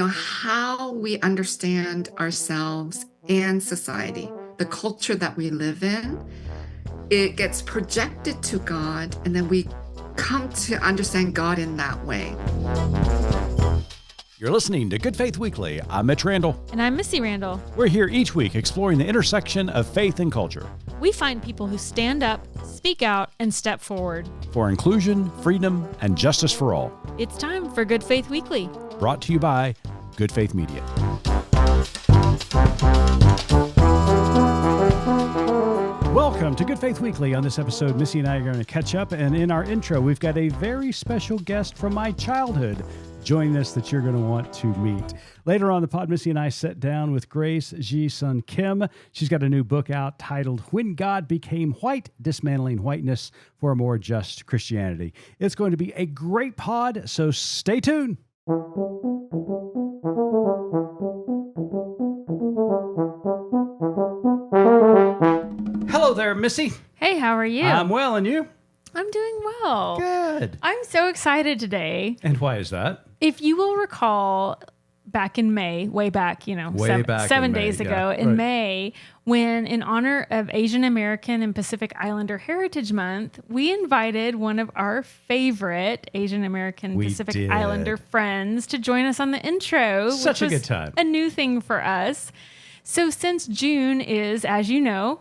How we understand ourselves and society, the culture that we live in, it gets projected to God, and then we come to understand God in that way. You're listening to Good Faith Weekly. I'm Mitch Randall. And I'm Missy Randall. We're here each week exploring the intersection of faith and culture. We find people who stand up, speak out, and step forward for inclusion, freedom, and justice for all. It's time for Good Faith Weekly. Brought to you by Good Faith Media. Welcome to Good Faith Weekly. On this episode, Missy and I are going to catch up, and in our intro, we've got a very special guest from my childhood joining us that you're going to want to meet. Later on the pod, Missy and I sat down with Grace Ji-Sun Kim. She's got a new book out titled When God Became White, Dismantling Whiteness for a More Just Christianity. It's going to be a great pod, so stay tuned. Hello there, Missy. Hey, how are you? I'm well, and you? I'm doing well. Good. I'm so excited today. And why is that? If you will recall, back in May, way back, seven days ago in May, when in honor of Asian American and Pacific Islander Heritage Month, we invited one of our favorite Asian American Pacific Islander friends to join us on the intro. Such a good time. A new thing for us. So since June is, as you know,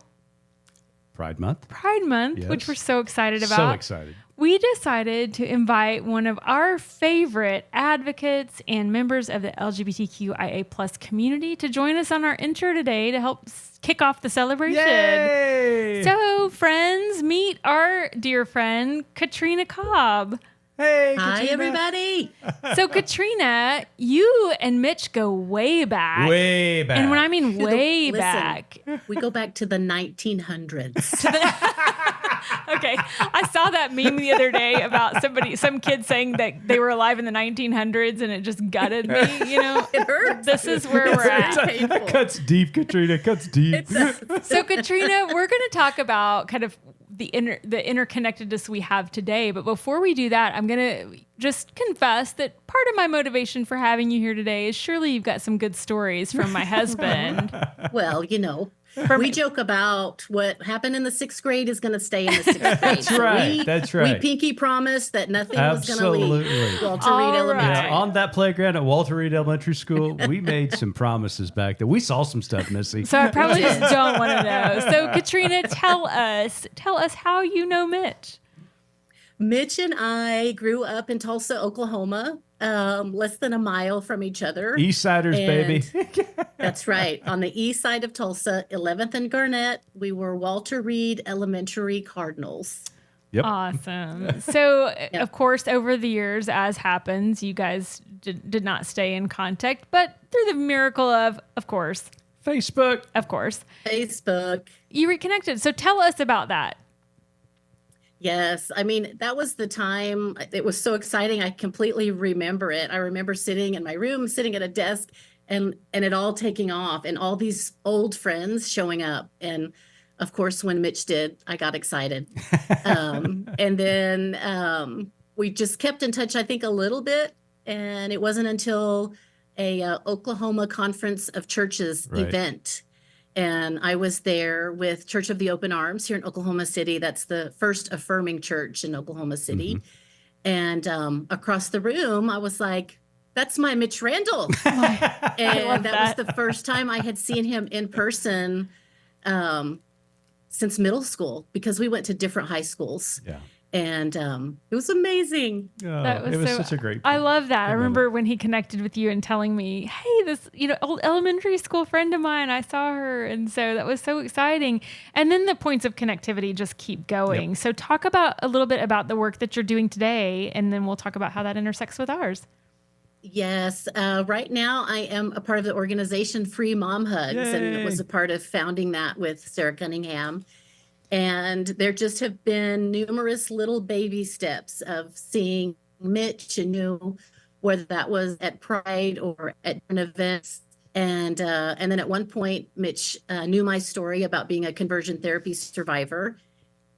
Pride Month, yes. Which we're so excited about. So excited. We decided to invite one of our favorite advocates and members of the LGBTQIA plus community to join us on our intro today to help kick off the celebration. Yay! So, friends, meet our dear friend, Katrina Kalb. Hey, Katrina. Hi, everybody. So, Katrina, you and Mitch go way back. Way back. And when I mean way back, we go back to the 1900s. Okay. I saw that meme the other day about some kid saying that they were alive in the 1900s, and it just gutted me, It hurts. This is where we're at. That cuts deep, Katrina. Cuts deep. So, Katrina, we're going to talk about kind of the interconnectedness we have today. But before we do that, I'm going to just confess that part of my motivation for having you here today is surely you've got some good stories from my husband. Well, we joke about what happened in the sixth grade is going to stay in the sixth grade. That's right. That's right. We pinky promised that nothing was going to leave Walter All Reed right. Elementary. On that playground at Walter Reed Elementary School, we made some promises back there. We saw some stuff, Missy. So I probably just don't want to know. So, Katrina, tell us how you know Mitch. Mitch and I grew up in Tulsa, Oklahoma, less than a mile from each other. East Siders, baby. That's right. On the east side of Tulsa, 11th and Garnett, we were Walter Reed Elementary Cardinals. Yep. Awesome. So, of course, over the years, as happens, you guys did not stay in contact, but through the miracle of course, Facebook. Of course. Facebook. You reconnected. So tell us about that. Yes. I mean, that was the time. It was so exciting. I completely remember it. I remember sitting in my room, sitting at a desk and it all taking off and all these old friends showing up. And of course, when Mitch did, I got excited. And then we just kept in touch, I think, a little bit. And it wasn't until a Oklahoma Conference of Churches event. And I was there with Church of the Open Arms here in Oklahoma City. That's the first affirming church in Oklahoma City. Mm-hmm. And across the room, I was like, that's my Mitch Randall. And that was the first time I had seen him in person since middle school, because we went to different high schools. Yeah. And it was amazing. Oh, it was such a great I love that. I remember when he connected with you and telling me, hey, this old elementary school friend of mine, I saw her. And so that was so exciting. And then the points of connectivity just keep going. Yep. So talk about a little bit about the work that you're doing today, and then we'll talk about how that intersects with ours. Yes. Right now, I am a part of the organization Free Mom Hugs. Yay. And was a part of founding that with Sarah Cunningham. And there just have been numerous little baby steps of seeing Mitch, and knew whether that was at Pride or at different events. And then at one point, Mitch knew my story about being a conversion therapy survivor.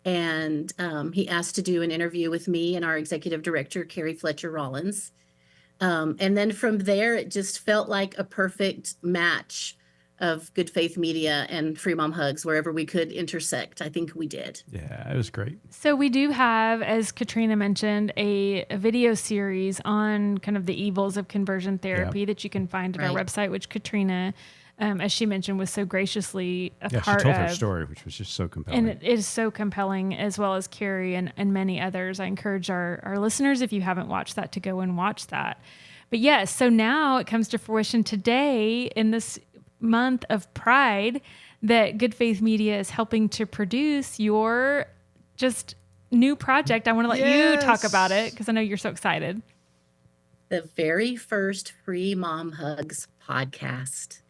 And he asked to do an interview with me and our executive director, Carrie Fletcher Rollins. And then from there, it just felt like a perfect match of Good Faith Media and Free Mom Hugs. Wherever we could intersect, I think we did. Yeah, it was great. So we do have, as Katrina mentioned, a video series on kind of the evils of conversion therapy that you can find at our website, which Katrina, as she mentioned, was so graciously a part of. She told her story, which was just so compelling. And it is so compelling, as well as Carrie and many others. I encourage our listeners, if you haven't watched that, to go and watch that. But yes, so now it comes to fruition today in this month of Pride that Good Faith Media is helping to produce your just new project. I want to let you talk about it because I know you're so excited. The very first Free Mom Hugs podcast.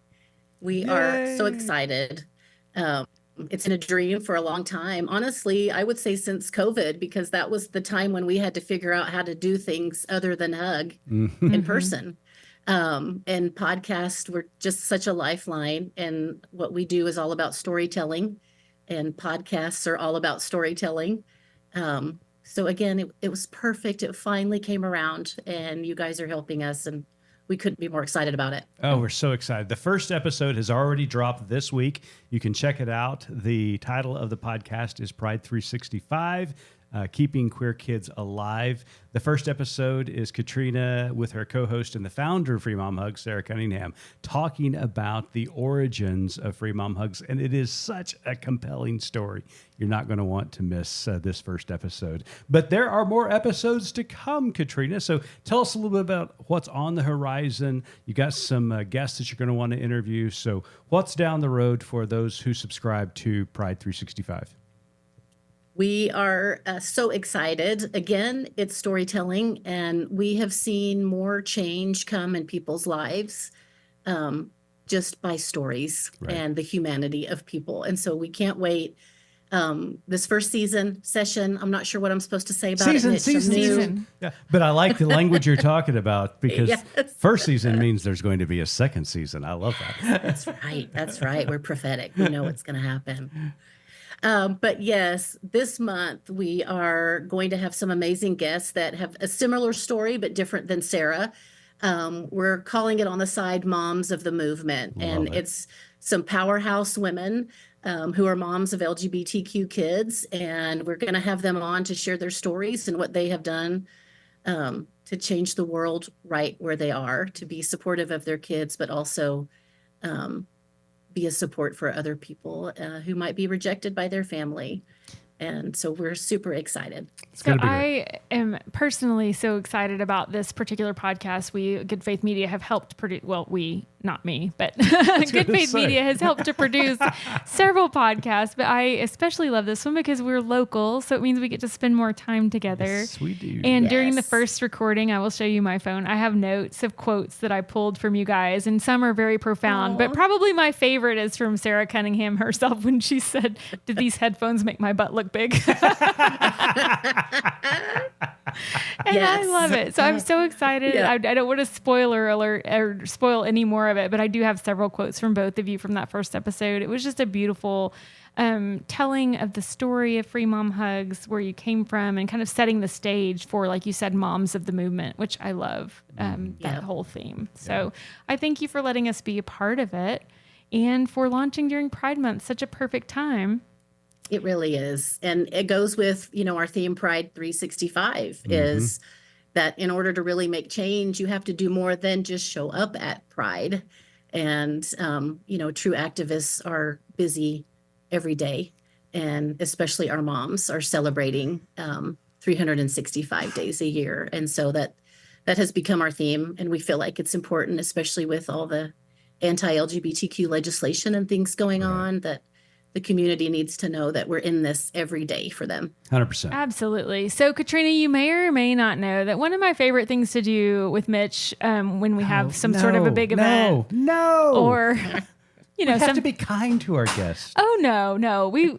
We are so excited. It's been a dream for a long time. Honestly, I would say since COVID, because that was the time when we had to figure out how to do things other than hug in person. And podcasts were just such a lifeline. And what we do is all about storytelling, and podcasts are all about storytelling. So again, it was perfect. It finally came around, and you guys are helping us, and we couldn't be more excited about it. Oh, we're so excited. The first episode has already dropped this week. You can check it out. The title of the podcast is Pride 365. Keeping Queer Kids Alive. The first episode is Katrina with her co-host and the founder of Free Mom Hugs, Sarah Cunningham, talking about the origins of Free Mom Hugs. And it is such a compelling story. You're not going to want to miss this first episode. But there are more episodes to come, Katrina. So tell us a little bit about what's on the horizon. You got some guests that you're going to want to interview. So what's down the road for those who subscribe to Pride 365? We are so excited. Again, it's storytelling, and we have seen more change come in people's lives just by stories and the humanity of people. And so we can't wait. This first session, I'm not sure what I'm supposed to say about it. Season. Yeah, but I like the language you're talking about, because first season means there's going to be a second season. I love that. That's right. We're prophetic. We know what's going to happen. But yes, this month we are going to have some amazing guests that have a similar story, but different than Sarah. We're calling it on the side Moms of the Movement. It's some powerhouse women who are moms of LGBTQ kids. And we're going to have them on to share their stories and what they have done to change the world right where they are, to be supportive of their kids, but also be a support for other people who might be rejected by their family. And so we're super excited. So I am personally so excited about this particular podcast. We, Good Faith Media, have helped produce, well, we, not me, but Good Faith Media has helped to produce several podcasts. But I especially love this one because we're local. So it means we get to spend more time together. Yes, we do. And during the first recording, I will show you my phone. I have notes of quotes that I pulled from you guys, and some are very profound. But probably my favorite is from Sarah Cunningham herself when she said, "Did these headphones make my butt look big?" And I love it. So I'm so excited. I don't want to spoiler alert or spoil any more of it, but I do have several quotes from both of you from that first episode. It was just a beautiful telling of the story of Free Mom Hugs, where you came from, and kind of setting the stage for, like you said, moms of the movement, which I love that whole theme. So I thank you for letting us be a part of it, and for launching during Pride Month. Such a perfect time. It really is. And it goes with, our theme, Pride 365, is that in order to really make change, you have to do more than just show up at Pride. And, true activists are busy every day. And especially our moms are celebrating 365 days a year. And so that has become our theme. And we feel like it's important, especially with all the anti-LGBTQ legislation and things going on, that the community needs to know that we're in this every day for them. 100%. Absolutely. So, Katrina, you may or may not know that one of my favorite things to do with Mitch when we have some sort of a big event. Or you know, we have to be kind to our guests. Oh no. I'm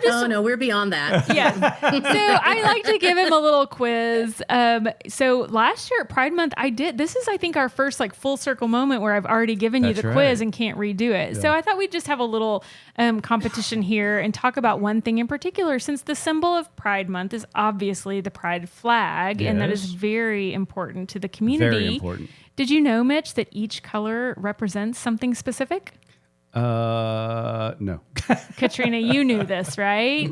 just. Oh no, we're beyond that. Yes. So I like to give him a little quiz. So last year at Pride Month, this is, I think, our first like full circle moment where I've already given you the quiz and can't redo it. Yeah. So I thought we'd just have a little competition here and talk about one thing in particular, since the symbol of Pride Month is obviously the pride flag, and that is very important to the community. Very important. Did you know, Mitch, that each color represents something specific? No. Katrina, you knew this, right?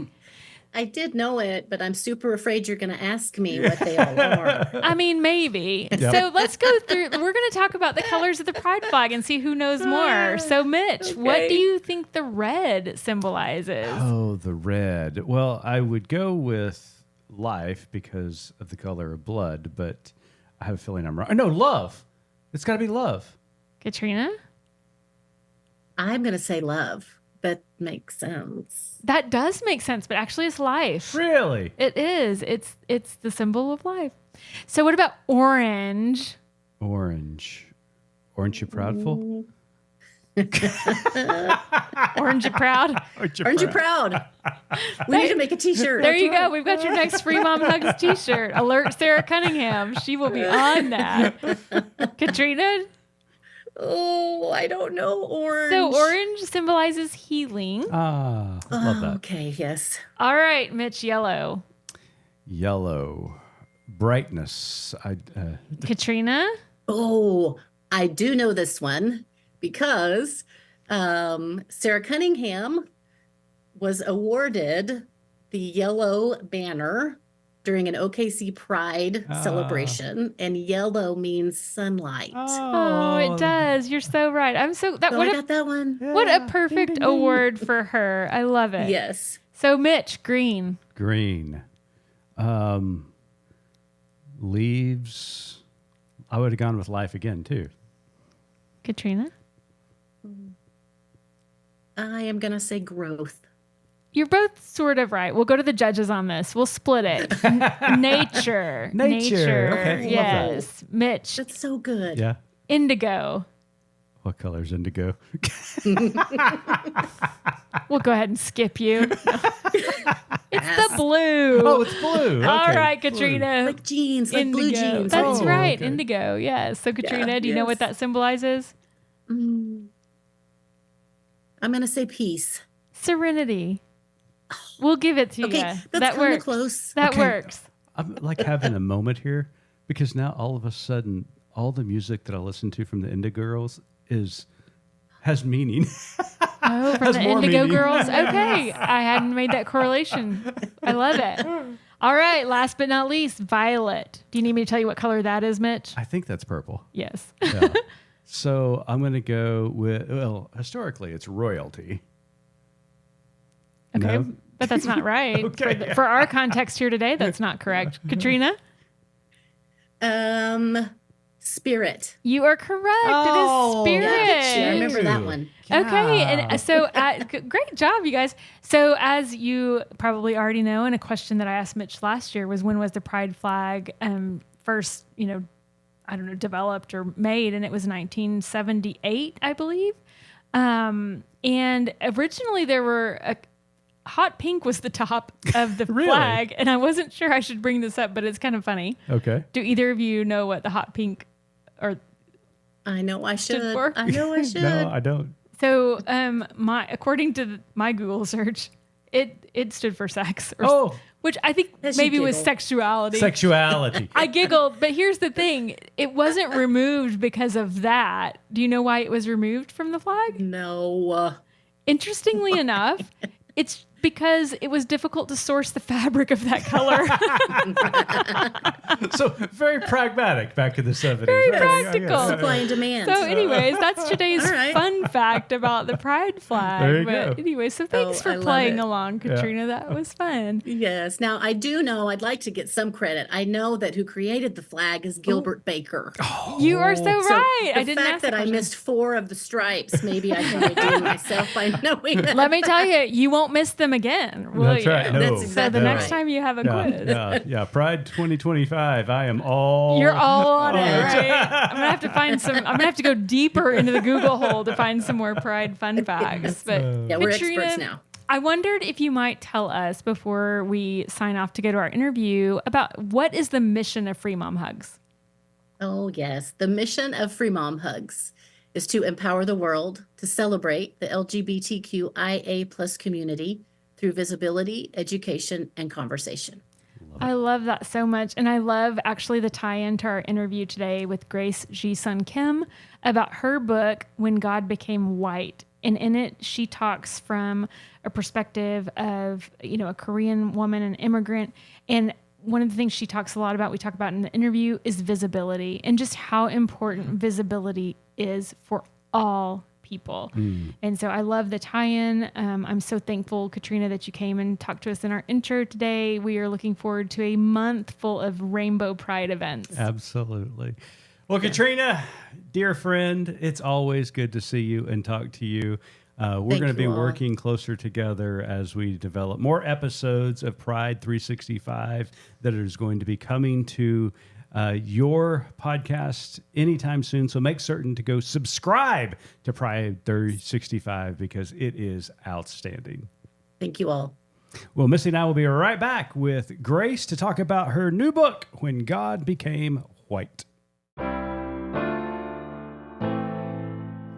I did know it, but I'm super afraid you're going to ask me what they all are. I mean, maybe. Yep. So let's go through. We're going to talk about the colors of the pride flag and see who knows more. So, Mitch, what do you think the red symbolizes? Oh, the red. Well, I would go with life because of the color of blood, but I have a feeling I'm wrong. No, love. It's got to be love. Katrina? I'm going to say love. That makes sense. That does make sense, but actually it's life. Really? It is. It's the symbol of life. So what about orange? Orange. Orange you proudful? Orange you proud? Orange you proud. We need to make a t-shirt. There you go. We've got your next Free Mom Hugs t-shirt. Alert Sarah Cunningham. She will be on that. Katrina? Oh, I don't know. Orange. So orange symbolizes healing. Ah, love that. Okay, yes. All right, Mitch, yellow. Yellow. Brightness. Katrina? Oh, I do know this one because Sarah Cunningham was awarded the yellow banner during an OKC Pride celebration, and yellow means sunlight. Oh, it does. You're so right. I got that one. What a perfect award for her. I love it. Yes. So, Mitch, green. Green. Leaves. I would have gone with life again, too. Katrina? I am going to say growth. You're both sort of right. We'll go to the judges on this. We'll split it. Nature. Okay. Yes. Mitch. That's so good. Yeah. Indigo. What color is indigo? We'll go ahead and skip you. It's the blue. Oh, it's blue. Okay. All right, Katrina. Like jeans, like indigo. blue jeans. That's right. Okay. Indigo. Yes. So, Katrina, do you know what that symbolizes? I'm going to say peace. Serenity. We'll give it to you. That's that works. Close. That works. I'm like having a moment here because now all of a sudden, all the music that I listen to from the Indigo Girls has meaning. Oh, from the Indigo Girls? Okay. I hadn't made that correlation. I love it. All right. Last but not least, violet. Do you need me to tell you what color that is, Mitch? I think that's purple. Yes. Yeah. So I'm going to go with, historically, it's royalty. Okay. No? But that's not right. Okay. For our context here today, that's not correct. Katrina? Spirit. You are correct. Oh, it is spirit. Yeah, I remember that one. Okay. And so great job, you guys. So as you probably already know, and a question that I asked Mitch last year was, when was the pride flag first, developed or made? And it was 1978, I believe. And originally there were hot pink was the top of the Really? flag, and I wasn't sure I should bring this up, but it's kind of funny. Okay. Do either of you know what the hot pink or I know I should. for? I know I should. No, I don't. So according to my Google search, it stood for sex. Which I think maybe was sexuality. Sexuality. I giggled, but here's the thing. It wasn't removed because of that. Do you know why it was removed from the flag? No. Interestingly enough, it's because it was difficult to source the fabric of that color. So very pragmatic back in the 70s. Very practical. Supply and demand. So anyways, that's today's right. fun fact about the pride flag. There you but go. anyway, so thanks I for love playing it. along, Katrina. That was fun. Yes. Now, I do know, I'd like to get some credit. I know that who created the flag is Gilbert Baker. You are so right. The I didn't fact ask that I question. missed 4 of the stripes, maybe I can redeem myself by knowing that. Let me tell you, you won't miss them them again. That's right. No. That's exactly so the next time you have a quiz. Yeah. Pride 2025. I am all. You're all on it, right? I'm gonna have to find some. I'm gonna have to go deeper into the Google hole to find some more Pride fun facts. But yeah, we're Katrina, experts now. I wondered if you might tell us before we sign off to go to our interview about what is the mission of Free Mom Hugs. Oh, yes. The mission of Free Mom Hugs is to empower the world to celebrate the LGBTQIA plus community through visibility, education, and conversation. I love that so much. And I love actually the tie-in to our interview today with Grace Ji-Sun Kim about her book, When God Became White. And in it, she talks from a perspective of, a Korean woman, an immigrant. And one of the things she talks a lot about, we talk about in the interview, is visibility and just how important visibility is for all people. And so I love the tie-in. I'm so thankful, Katrina, that you came and talked to us in our intro today. We are looking forward to a month full of Rainbow Pride events. Absolutely. Well, Katrina, dear friend, it's always good to see you and talk to you. We're going to be working closer together as we develop more episodes of Pride 365 that is going to be coming to your podcast anytime soon. So make certain to go subscribe to Pride 365 because it is outstanding. Thank you all. Well, Missy and I will be right back with Grace to talk about her new book, When God Became White.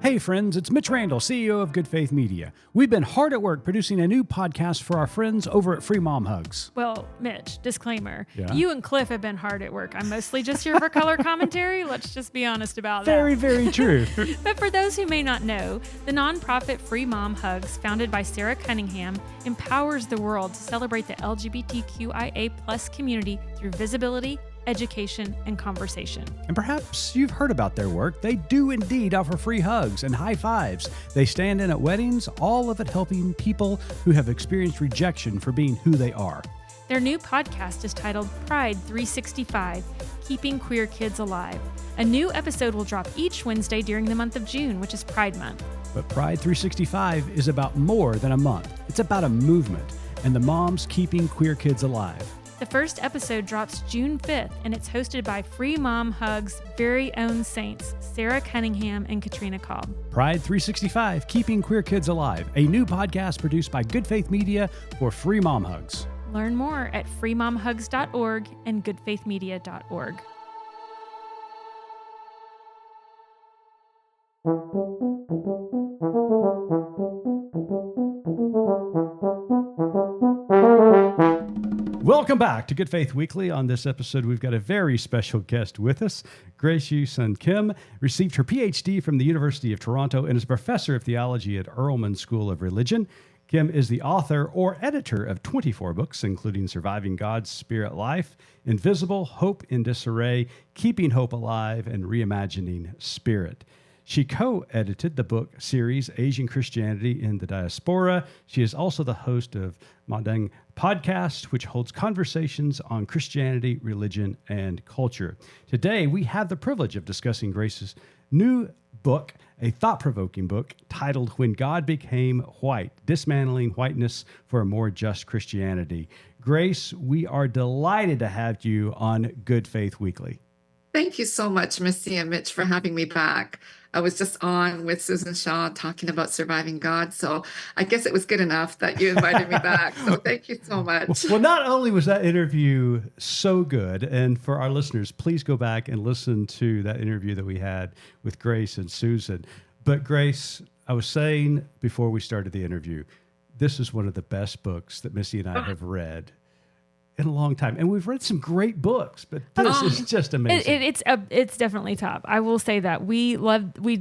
Hey friends, it's Mitch Randall, CEO of Good Faith Media. We've been hard at work producing a new podcast for our friends over at Free Mom Hugs. Well, Mitch, disclaimer. Yeah? You and Cliff have been hard at work. I'm mostly just here for color commentary. Let's just be honest about that. Very, very true. But for those who may not know, the nonprofit Free Mom Hugs, founded by Sarah Cunningham, empowers the world to celebrate the LGBTQIA plus community through visibility, education, and conversation. And perhaps you've heard about their work. They do indeed offer free hugs and high fives. They stand in at weddings, all of it helping people who have experienced rejection for being who they are. Their new podcast is titled Pride 365, Keeping Queer Kids Alive. A new episode will drop each Wednesday during the month of June, which is Pride Month. But Pride 365 is about more than a month. It's about a movement and the moms keeping queer kids alive. The first episode drops June 5th, and it's hosted by Free Mom Hugs' very own saints, Sarah Cunningham and Katrina Kalb. Pride 365, Keeping Queer Kids Alive, a new podcast produced by Good Faith Media for Free Mom Hugs. Learn more at freemomhugs.org and goodfaithmedia.org. Welcome back to Good Faith Weekly. On this episode, we've got a very special guest with us. Grace Ji-Sun Kim received her PhD from the University of Toronto and is a professor of theology at Earlman School of Religion. Kim is the author or editor of 24 books, including Surviving God's Spirit Life, Invisible, Hope in Disarray, Keeping Hope Alive, and Reimagining Spirit. She co-edited the book series Asian Christianity in the Diaspora. She is also the host of Madang Podcast, which holds conversations on Christianity, religion, and culture. Today, we have the privilege of discussing Grace's new book, a thought-provoking book titled When God Became White, Dismantling Whiteness for a More Just Christianity. Grace, we are delighted to have you on Good Faith Weekly. Thank you so much, Missy and Mitch, for having me back. I was just on with Susan Shaw talking about surviving God, so I guess it was good enough that you invited me back. So thank you so much. Well, not only was that interview so good, and for our listeners, please go back and listen to that interview that we had with Grace and Susan. But Grace, I was saying before we started the interview, this is one of the best books that Missy and I have read in a long time, and we've read some great books, but this is just amazing. It's definitely top. I will say that we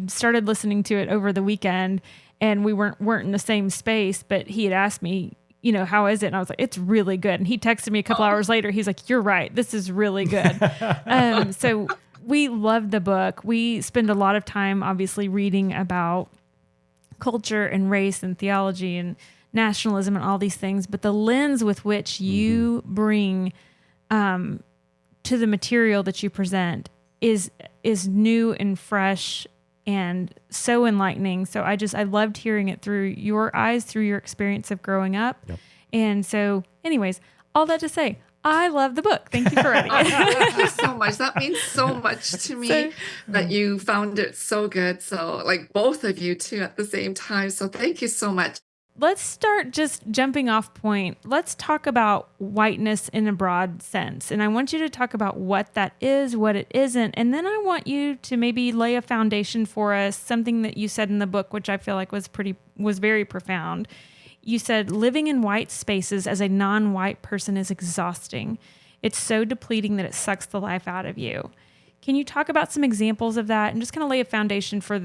started listening to it over the weekend, and we weren't in the same space. But he had asked me, how is it? And I was like, it's really good. And he texted me a couple hours later. He's like, you're right. This is really good. So we loved the book. We spend a lot of time, obviously, reading about culture and race and theology and nationalism and all these things, but the lens with which you bring to the material that you present is new and fresh and so enlightening. So I loved hearing it through your eyes, through your experience of growing up. Yep. And so anyways, all that to say, I love the book. Thank you for writing it. Thank you so much. That means so much to me that you found it so good. So like both of you too at the same time. So thank you so much. Let's start just jumping off point. Let's talk about whiteness in a broad sense. And I want you to talk about what that is, what it isn't. And then I want you to maybe lay a foundation for us, something that you said in the book, which I feel like was very profound. You said living in white spaces as a non-white person is exhausting. It's so depleting that it sucks the life out of you. Can you talk about some examples of that and just kind of lay a foundation for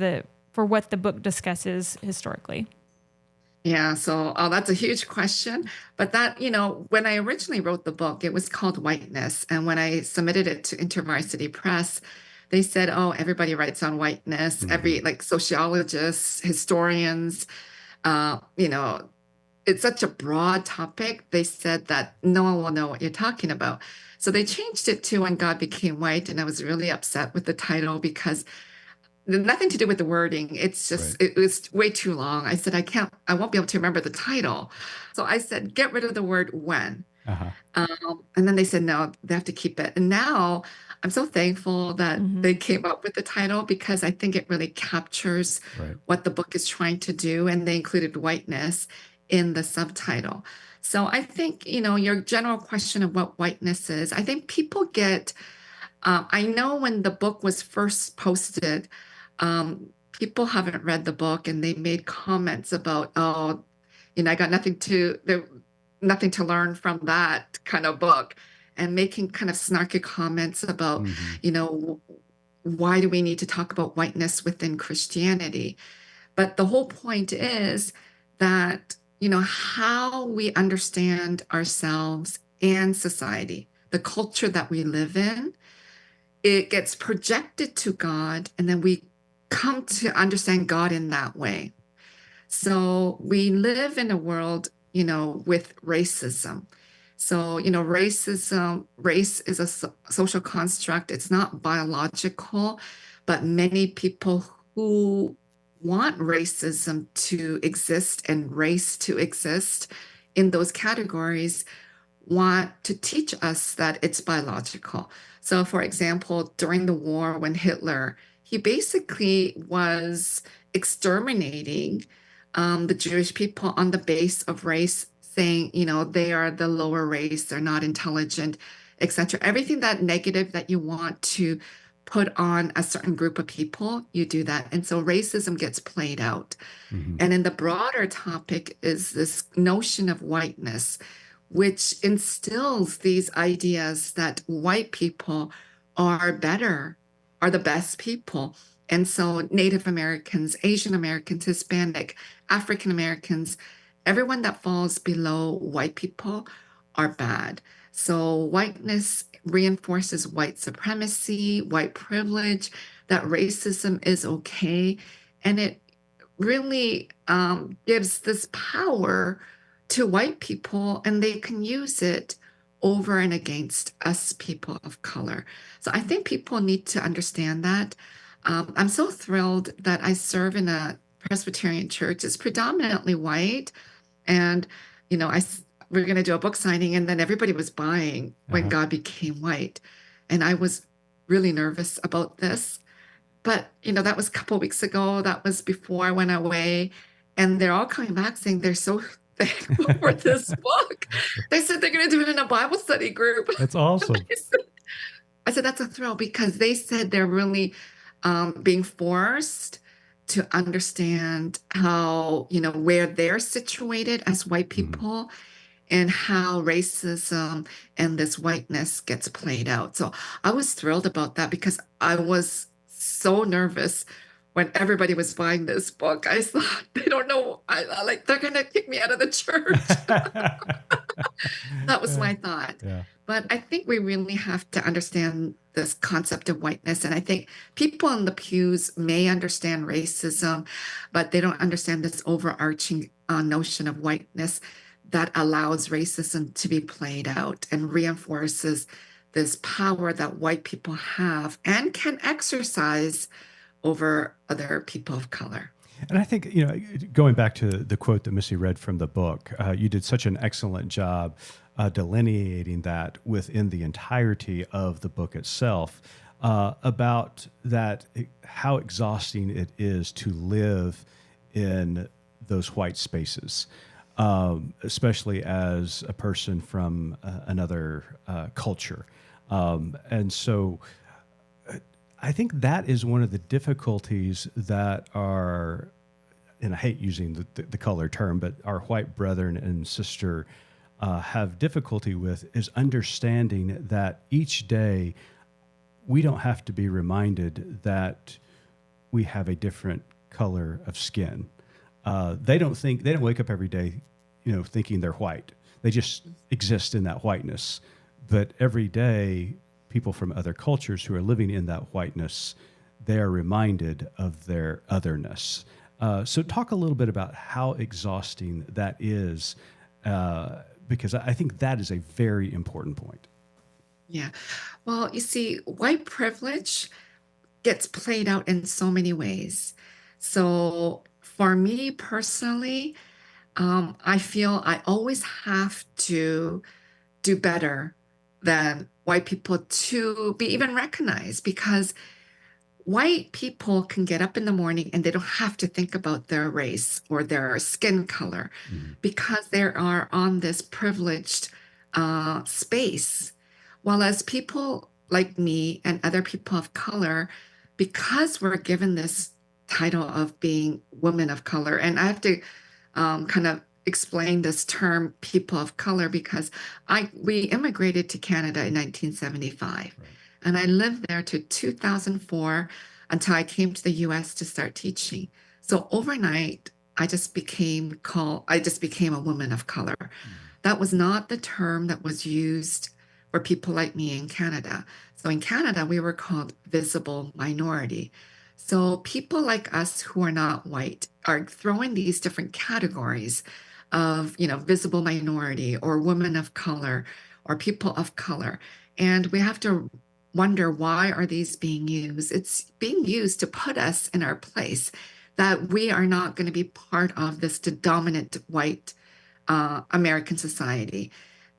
what the book discusses historically? Yeah, so that's a huge question. But that, when I originally wrote the book, it was called Whiteness. And when I submitted it to InterVarsity Press, they said, oh, everybody writes on whiteness, every like sociologists, historians, it's such a broad topic. They said that no one will know what you're talking about. So they changed it to When God Became White. And I was really upset with the title because nothing to do with the wording. It's just, It was way too long. I said, I won't be able to remember the title. So I said, get rid of the word when. And then they said, no, they have to keep it. And now I'm so thankful that they came up with the title because I think it really captures what the book is trying to do. And they included whiteness in the subtitle. So I think, your general question of what whiteness is, I think people get, I know when the book was first posted, people haven't read the book and they made comments about, oh, I got nothing to learn from that kind of book, and making kind of snarky comments about, why do we need to talk about whiteness within Christianity? But the whole point is that, how we understand ourselves and society, the culture that we live in, it gets projected to God, and then we come to understand God in that way. So we live in a world, with racism. So, race is a social construct. It's not biological, but many people who want racism to exist and race to exist in those categories want to teach us that it's biological. So, for example, during the war, when Hitler, he basically was exterminating the Jewish people on the base of race, saying, they are the lower race, they're not intelligent, etc. Everything that negative that you want to put on a certain group of people, you do that. And so racism gets played out. And then the broader topic is this notion of whiteness, which instills these ideas that white people are the best people. And so Native Americans, Asian Americans, Hispanic, African Americans, everyone that falls below white people are bad. So whiteness reinforces white supremacy, white privilege, that racism is okay. And it really gives this power to white people, and they can use it over and against us people of color. So I think people need to understand that. I'm so thrilled that I serve in a Presbyterian church. It's predominantly white. And, we're going to do a book signing, and then everybody was buying When God Became White. And I was really nervous about this. But, that was a couple of weeks ago. That was before I went away. And they're all coming back saying they're so thankful for this book. They said they're going to do it in a Bible study group. That's awesome. I said, that's a thrill, because they said they're really being forced to understand how, where they're situated as white people, and how racism and this whiteness gets played out. So I was thrilled about that, because I was so nervous when everybody was buying this book. I thought, they don't know, they're going to kick me out of the church. That was my thought. Yeah. But I think we really have to understand this concept of whiteness. And I think people in the pews may understand racism, but they don't understand this overarching notion of whiteness that allows racism to be played out and reinforces this power that white people have and can exercise over other people of color. And I think, going back to the quote that Missy read from the book, you did such an excellent job delineating that within the entirety of the book itself, about that, how exhausting it is to live in those white spaces, especially as a person from another culture. And so I think that is one of the difficulties that are, and I hate using the color term, but our white brethren and sister have difficulty with, is understanding that each day we don't have to be reminded that we have a different color of skin. They don't wake up every day, thinking they're white. They just exist in that whiteness. But every day, people from other cultures who are living in that whiteness, they are reminded of their otherness. So talk a little bit about how exhausting that is, because I think that is a very important point. Yeah. Well, you see, white privilege gets played out in so many ways. So for me personally, I feel I always have to do better than white people to be even recognized, because white people can get up in the morning and they don't have to think about their race or their skin color, because they are on this privileged space. While as people like me and other people of color, because we're given this title of being women of color, and I have to kind of explain this term people of color, because we immigrated to Canada in 1975. Right. And I lived there to 2004 until I came to the US to start teaching. So overnight, I just became a woman of color. That was not the term that was used for people like me in Canada. So in Canada, we were called visible minority. So people like us who are not white are throwing these different categories of, visible minority or women of color or people of color. And we have to wonder, why are these being used? It's being used to put us in our place, that we are not going to be part of this dominant white American society,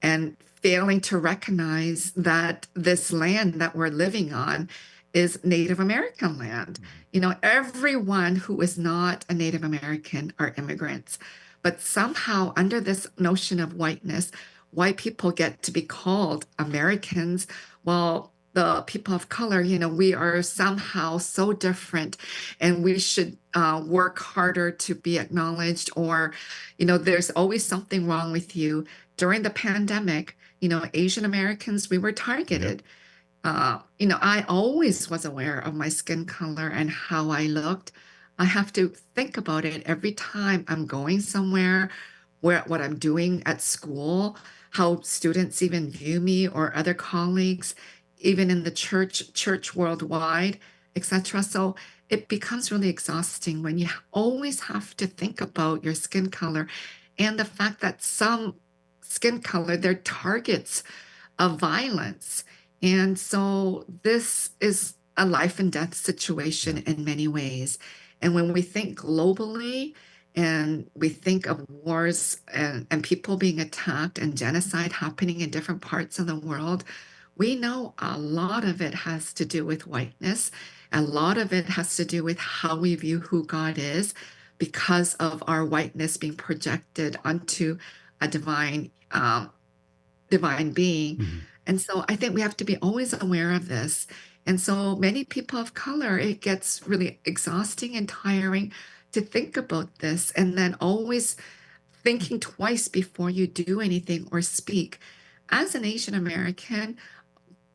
and failing to recognize that this land that we're living on is Native American land. Everyone who is not a Native American are immigrants. But somehow, under this notion of whiteness, white people get to be called Americans, while the people of color, we are somehow so different, and we should work harder to be acknowledged, or, there's always something wrong with you. During the pandemic, Asian Americans, we were targeted. I always was aware of my skin color and how I looked. I have to think about it every time I'm going somewhere, what I'm doing at school, how students even view me or other colleagues, even in the church worldwide, etc. So it becomes really exhausting when you always have to think about your skin color, and the fact that some skin color, they're targets of violence. And so this is a life and death situation in many ways. And when we think globally and we think of wars and people being attacked and genocide happening in different parts of the world, we know a lot of it has to do with whiteness. A lot of it has to do with how we view who God is, because of our whiteness being projected onto a divine being. And so I think we have to be always aware of this. And so many people of color, it gets really exhausting and tiring to think about this, and then always thinking twice before you do anything or speak. As an Asian American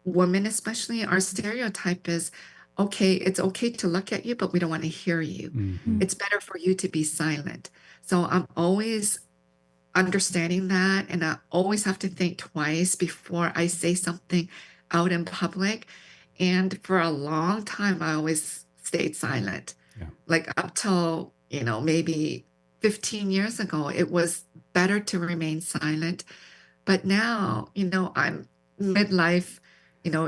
woman, especially, our stereotype is, okay, it's okay to look at you, but we don't want to hear you. It's better for you to be silent. So I'm always understanding that, and I always have to think twice before I say something out in public. And for a long time, I always stayed silent. Like up till, maybe 15 years ago, it was better to remain silent. But now, I'm midlife,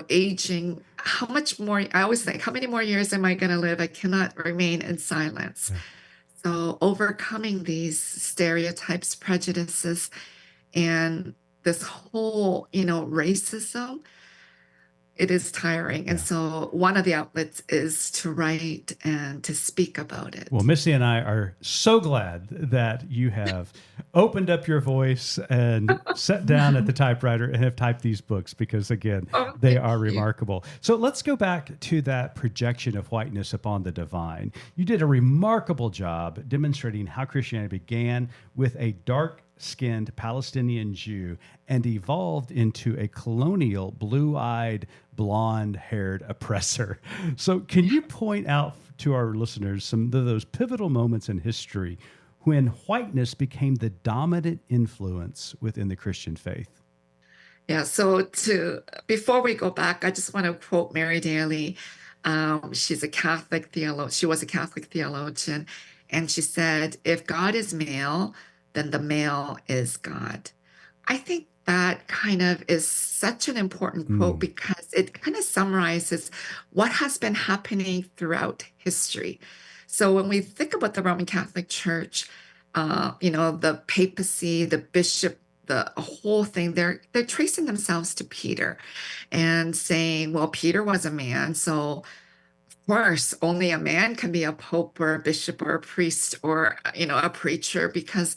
aging, how much more, I always think, how many more years am I going to live? I cannot remain in silence. Yeah. So overcoming these stereotypes, prejudices, and this whole, racism, it is tiring. And so one of the outlets is to write and to speak about it. Well, Missy and I are so glad that you have opened up your voice and sat down at the typewriter and have typed these books because, again, they are remarkable. So let's go back to that projection of whiteness upon the divine. You did a remarkable job demonstrating how Christianity began with a dark-skinned Palestinian Jew and evolved into a colonial, blue-eyed, blonde-haired oppressor. So can you point out to our listeners some of those pivotal moments in history when whiteness became the dominant influence within the Christian faith? Yeah, so before we go back, I just want to quote Mary Daly. She's a Catholic theologian. She was a Catholic theologian, and she said, "If God is male, then the male is God." I think that kind of is such an important quote because it kind of summarizes what has been happening throughout history. So when we think about the Roman Catholic Church, the papacy, the bishop, the whole thing, they're tracing themselves to Peter and saying, well, Peter was a man, so of course only a man can be a pope or a bishop or a priest or a preacher because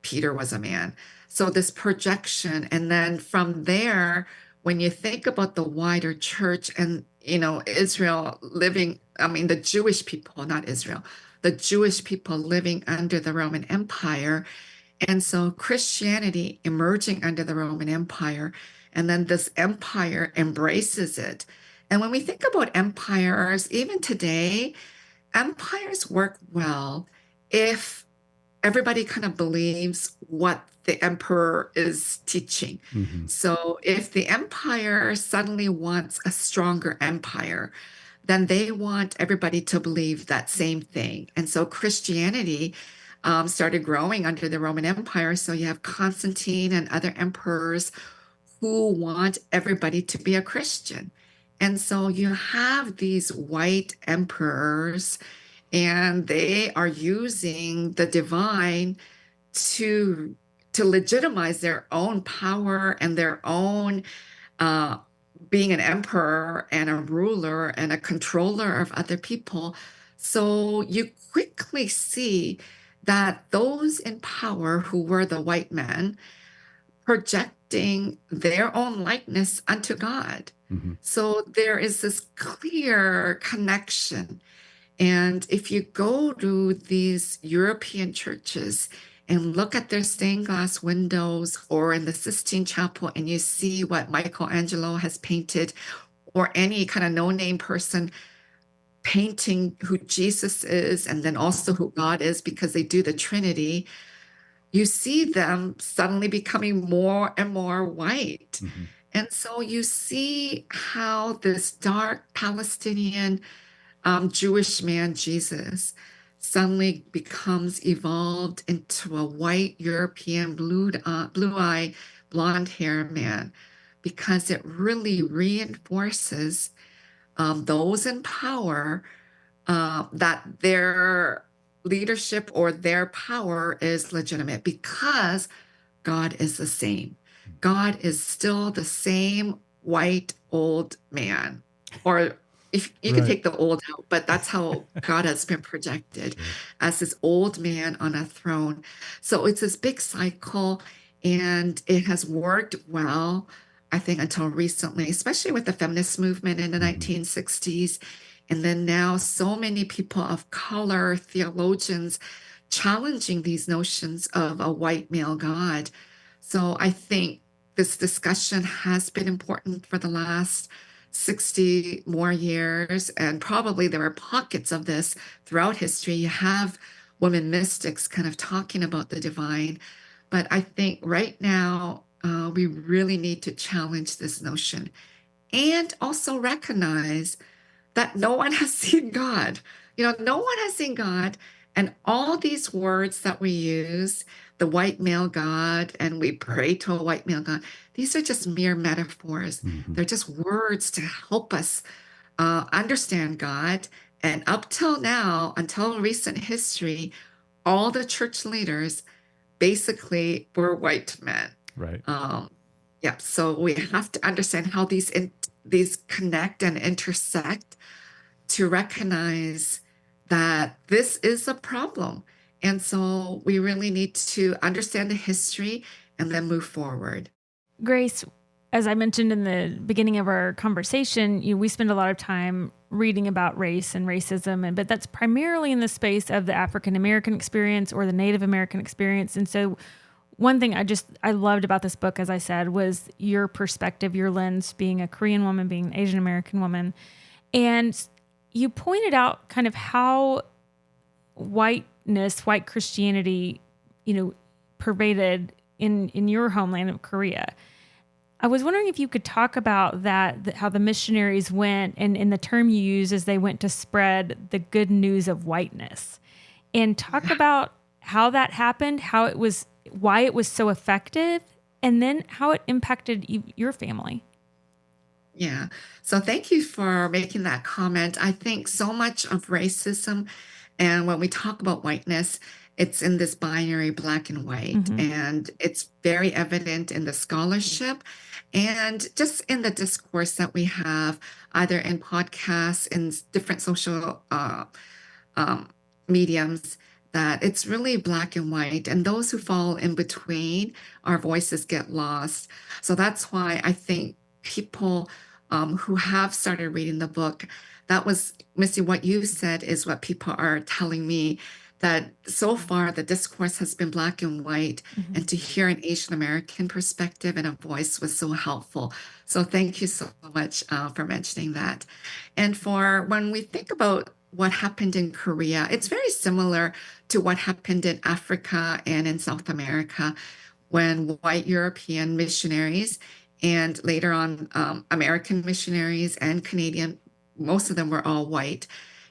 Peter was a man. So this projection, and then from there, when you think about the wider church and Israel living, the Jewish people, not Israel, the Jewish people living under the Roman Empire. And so Christianity emerging under the Roman Empire, and then this empire embraces it. And when we think about empires, even today, empires work well if everybody kind of believes what the emperor is teaching. So if the empire suddenly wants a stronger empire, then they want everybody to believe that same thing. And so Christianity started growing under the Roman Empire. So you have Constantine and other emperors who want everybody to be a Christian. And so you have these white emperors, and they are using the divine to legitimize their own power and their own being an emperor and a ruler and a controller of other people. So you quickly see that those in power, who were the white men, projecting their own likeness unto God. So there is this clear connection. And if you go to these European churches and look at their stained glass windows or in the Sistine Chapel, and you see what Michelangelo has painted, or any kind of no-name person painting who Jesus is and then also who God is, because they do the Trinity, you see them suddenly becoming more and more white. And so you see how this dark Palestinian Jewish man, Jesus, suddenly becomes evolved into a white European blue-eyed, blonde-haired man, because it really reinforces those in power that their leadership or their power is legitimate, because God is the same. God is still the same white old man, or if you can take the old out, but that's how God has been projected, as this old man on a throne. So it's this big cycle, and it has worked well, I think, until recently, especially with the feminist movement in the 1960s. And then now so many people of color, theologians, challenging these notions of a white male God. So I think this discussion has been important for the last 60 more years, and probably there are pockets of this throughout history. You have women mystics kind of talking about the divine, but I think right now we really need to challenge this notion and also recognize that no one has seen God. No one has seen God, And all these words that we use, the white male God, and we pray to a white male God, these are just mere metaphors. Mm-hmm. They're just words to help us understand God. And up till now, until recent history, all the church leaders basically were white men. Right. Yeah. So we have to understand how these connect and intersect to recognize that this is a problem. And so we really need to understand the history and then move forward. Grace, as I mentioned in the beginning of our conversation, we spend a lot of time reading about race and racism, but that's primarily in the space of the African American experience or the Native American experience. And so one thing I loved about this book, as I said, was your perspective, your lens, being a Korean woman, being an Asian American woman. And you pointed out kind of how white Christianity, pervaded in your homeland of Korea. I was wondering if you could talk about that, how the missionaries went, and the term you use is they went to spread the good news of whiteness, and talk about how that happened, why it was so effective, and then how it impacted your family. Yeah. So thank you for making that comment. I think so much of racism, and when we talk about whiteness, it's in this binary black and white, Mm-hmm. and it's very evident in the scholarship and just in the discourse that we have, either in podcasts, in different social mediums, that it's really black and white. And those who fall in between, our voices get lost. So that's why I think people who have started reading the book, that was, Missy, what you said is what people are telling me, that so far the discourse has been black and white, Mm-hmm. and to hear an Asian American perspective and a voice was so helpful. So thank you so much for mentioning that. And for when we think about what happened in Korea, it's very similar to what happened in Africa and in South America when white European missionaries and later on American missionaries and Canadian, most of them were all white,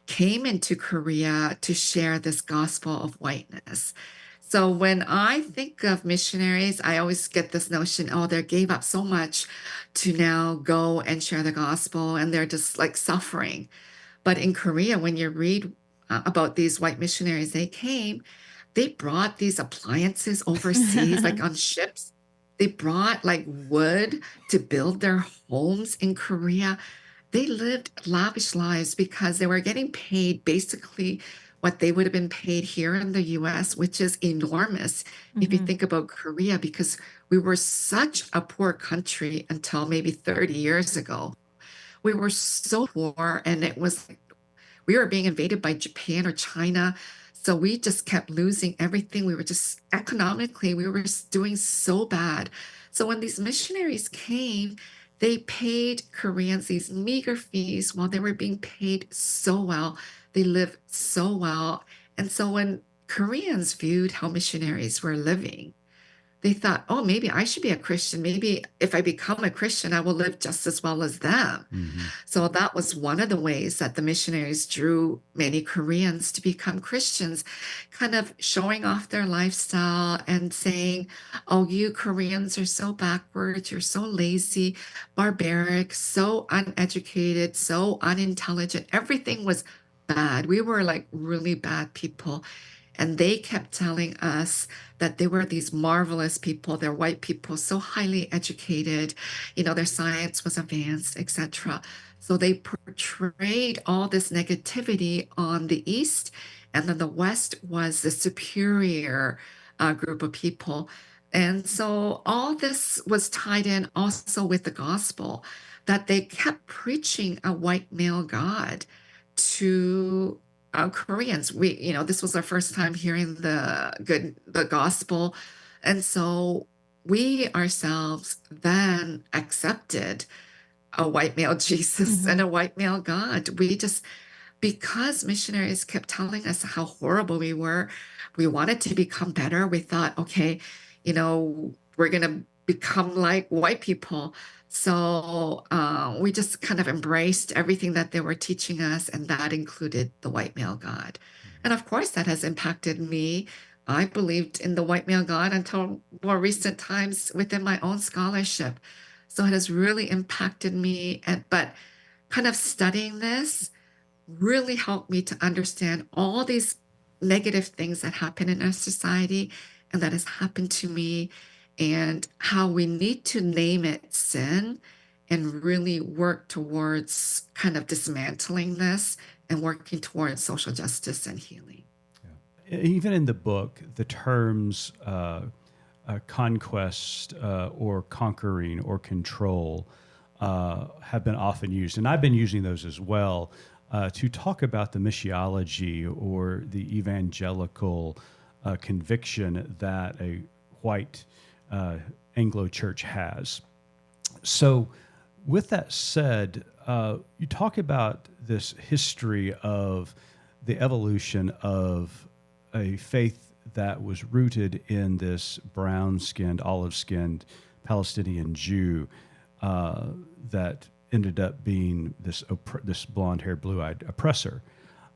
came into Korea to share this gospel of whiteness. So when I think of missionaries, I always get this notion, oh, they gave up so much to now go and share the gospel, and they're just like suffering. But in Korea, when you read about these white missionaries, they brought these appliances overseas, like on ships. They brought like wood to build their homes in Korea. They lived lavish lives because they were getting paid basically what they would have been paid here in the US, which is enormous if you Mm-hmm. think about Korea, because we were such a poor country until maybe 30 years ago. We were so poor, and it was like we were being invaded by Japan or China. So we just kept losing everything. We were just economically, we were doing so bad. So when these missionaries came, they paid Koreans these meager fees while they were being paid so well. They lived so well. And so when Koreans viewed how missionaries were living, they thought, oh, maybe I should be a Christian. Maybe if I become a Christian, I will live just as well as them. Mm-hmm. So that was one of the ways that the missionaries drew many Koreans to become Christians, kind of showing off their lifestyle and saying, oh, you Koreans are so backwards, you're so lazy, barbaric, so uneducated, so unintelligent. Everything was bad. We were like really bad people. And they kept telling us that they were these marvelous people. They're white people, so highly educated. Their science was advanced, etc. So they portrayed all this negativity on the East, and then the West was the superior group of people. And so all this was tied in also with the gospel, that they kept preaching a white male God to Koreans. This was our first time hearing the gospel. And so we ourselves then accepted a white male Jesus Mm-hmm. and a white male God. Because missionaries kept telling us how horrible we were, we wanted to become better. We thought, okay, we're going to become like white people. So we just kind of embraced everything that they were teaching us, and that included the white male God. And of course, that has impacted me. I believed in the white male God until more recent times within my own scholarship. So it has really impacted me. But kind of studying this really helped me to understand all these negative things that happen in our society and that has happened to me, and how we need to name it sin and really work towards kind of dismantling this and working towards social justice and healing. Even in the book, the terms conquest or conquering or control have been often used, and I've been using those as well to talk about the missiology or the evangelical conviction that a white Anglo church has. So, with that said, you talk about this history of the evolution of a faith that was rooted in this brown-skinned, olive-skinned Palestinian Jew that ended up being this blonde-haired, blue-eyed oppressor.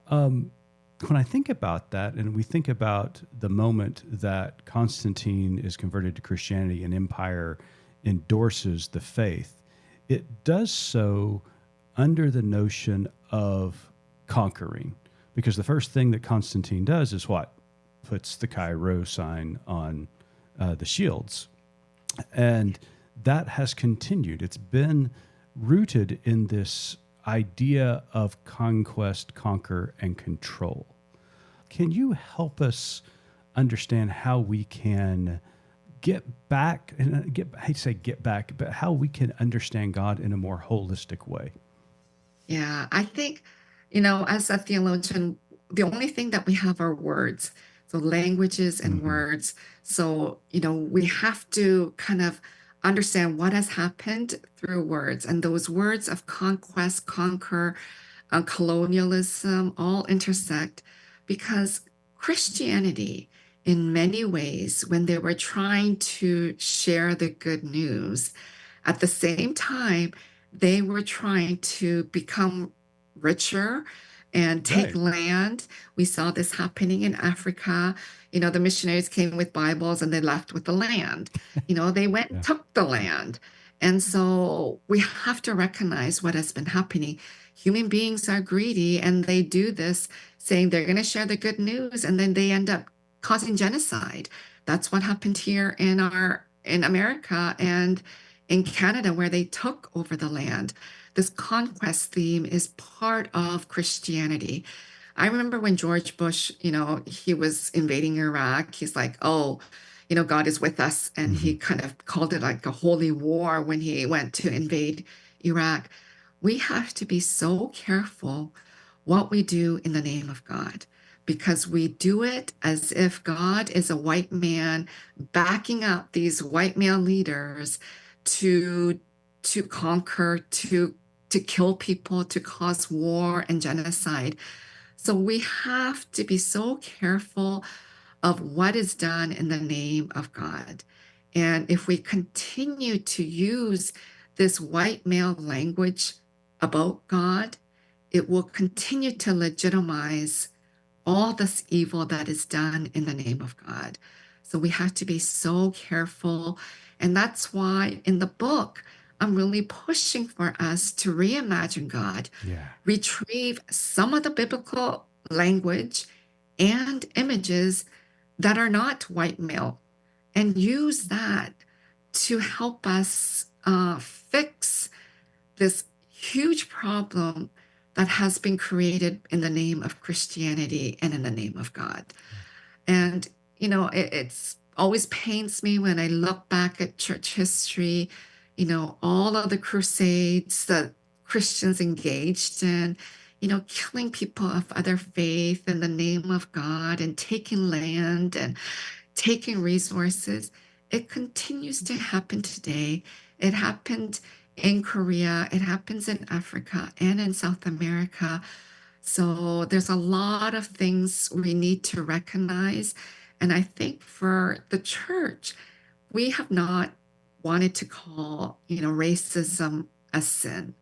When I think about that, and we think about the moment that Constantine is converted to Christianity and empire endorses the faith, it does so under the notion of conquering. Because the first thing that Constantine does is what? Puts the Cairo sign on the shields. And that has continued. It's been rooted in this idea of conquest, conquer, and control. Can you help us understand how we can get back, and I hate to say get back, but how we can understand God in a more holistic way? Yeah, I think, as a theologian, the only thing that we have are words. So languages and words. So, we have to kind of understand what has happened through words. And those words of conquest, conquer, colonialism all intersect, because Christianity, in many ways, when they were trying to share the good news, at the same time, they were trying to become richer and take land. We saw this happening in Africa. The missionaries came with Bibles and they left with the land. They went and took the land. And so we have to recognize what has been happening. Human beings are greedy, and they do this saying they're going to share the good news, and then they end up causing genocide. That's what happened here in America and in Canada, where they took over the land. This conquest theme is part of Christianity. I remember when George Bush, he was invading Iraq, he's like, oh, God is with us. And he kind of called it like a holy war when he went to invade Iraq. We have to be so careful what we do in the name of God, because we do it as if God is a white man backing up these white male leaders to conquer, to kill people, to cause war and genocide. So we have to be so careful of what is done in the name of God. And if we continue to use this white male language about God, it will continue to legitimize all this evil that is done in the name of God. So we have to be so careful. And that's why in the book, I'm really pushing for us to reimagine God, retrieve some of the biblical language and images that are not white male, and use that to help us fix this huge problem that has been created in the name of Christianity and in the name of God. And, it's always pains me when I look back at church history, all of the crusades that Christians engaged in, killing people of other faith in the name of God and taking land and taking resources. It continues to happen today. It happened in Korea, it happens in Africa and in South America. So there's a lot of things we need to recognize. And I think for the church, we have not wanted to call, racism a sin.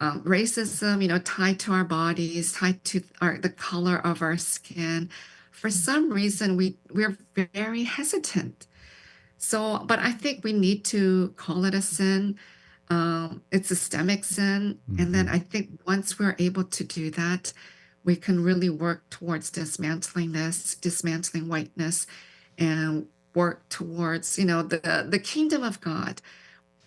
Racism, tied to our bodies, tied to the color of our skin. For some reason, we're very hesitant. So, but I think we need to call it a sin. It's a systemic sin. And then I think once we're able to do that, we can really work towards dismantling this, dismantling whiteness, and work towards, the kingdom of God,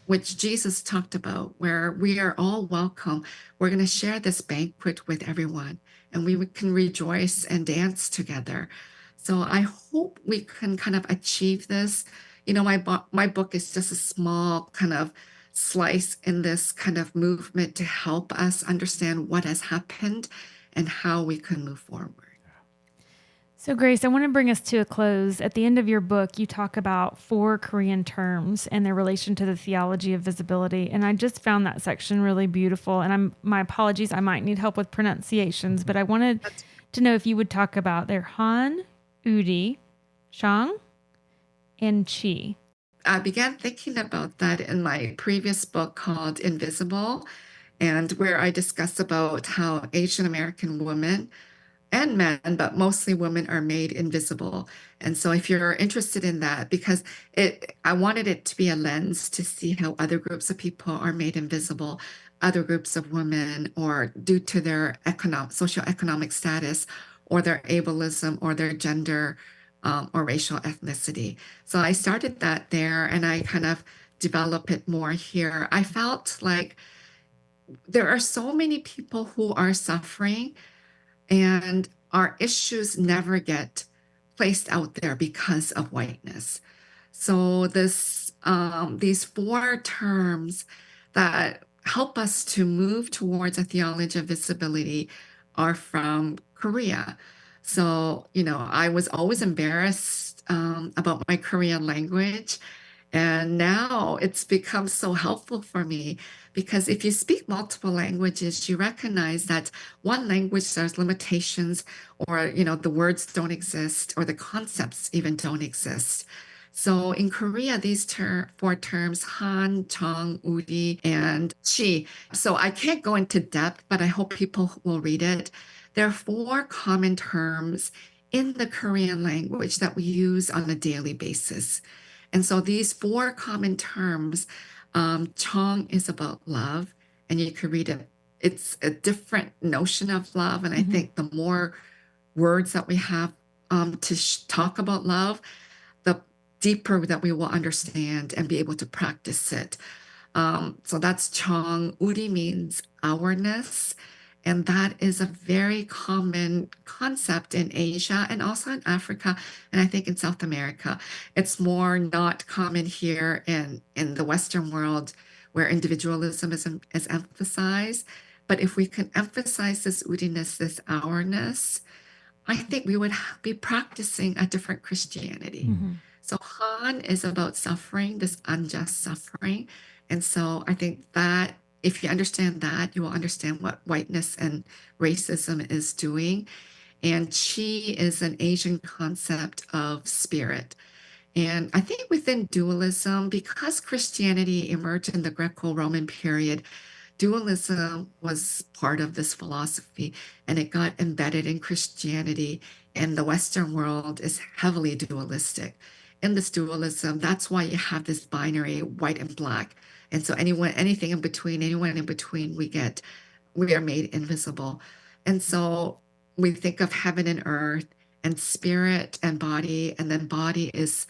which Jesus talked about, where we are all welcome. We're going to share this banquet with everyone, and we can rejoice and dance together. So I hope we can kind of achieve this. My book is just a small kind of slice in this kind of movement to help us understand what has happened and how we can move forward. So, Grace, I want to bring us to a close. At the end of your book, you talk about 4 Korean terms and their relation to the theology of visibility. And I just found that section really beautiful. And my apologies, I might need help with pronunciations, but I wanted to know if you would talk about their Han, Udi, Shang, and Chi. I began thinking about that in my previous book called Invisible, and where I discuss about how Asian American women and men, but mostly women, are made invisible. And so if you're interested in that, because I wanted it to be a lens to see how other groups of people are made invisible, other groups of women, or due to their socioeconomic status, or their ableism, or their gender, or racial ethnicity. So I started that there, and I kind of develop it more here. I felt like there are so many people who are suffering, and our issues never get placed out there because of whiteness. So these 4 terms that help us to move towards a theology of visibility are from Korea. So, I was always embarrassed about my Korean language. And now it's become so helpful for me, because if you speak multiple languages, you recognize that one language, there's limitations, or, the words don't exist, or the concepts even don't exist. So in Korea, these 4 terms, Han, Chong, Uri, and Chi. So I can't go into depth, but I hope people will read it. There are 4 common terms in the Korean language that we use on a daily basis. And so these 4 common terms, Chong is about love, and you can read it. It's a different notion of love. And I think the more words that we have to talk about love, the deeper that we will understand and be able to practice it. So that's Chong. Uri means ourness. And that is a very common concept in Asia and also in Africa, and I think in South America. It's more not common here in the Western world, where individualism is emphasized. But if we can emphasize this Uriness, this ourness, I think we would be practicing a different Christianity. So Han is about suffering, this unjust suffering. And so I think that if you understand that, you will understand what whiteness and racism is doing. And Chi is an Asian concept of spirit. And I think within dualism, because Christianity emerged in the Greco-Roman period, dualism was part of this philosophy, and it got embedded in Christianity. And the Western world is heavily dualistic. In this dualism, that's why you have this binary, white and black. And so anyone in between, we are made invisible. And so we think of heaven and earth, and spirit and body, and then body is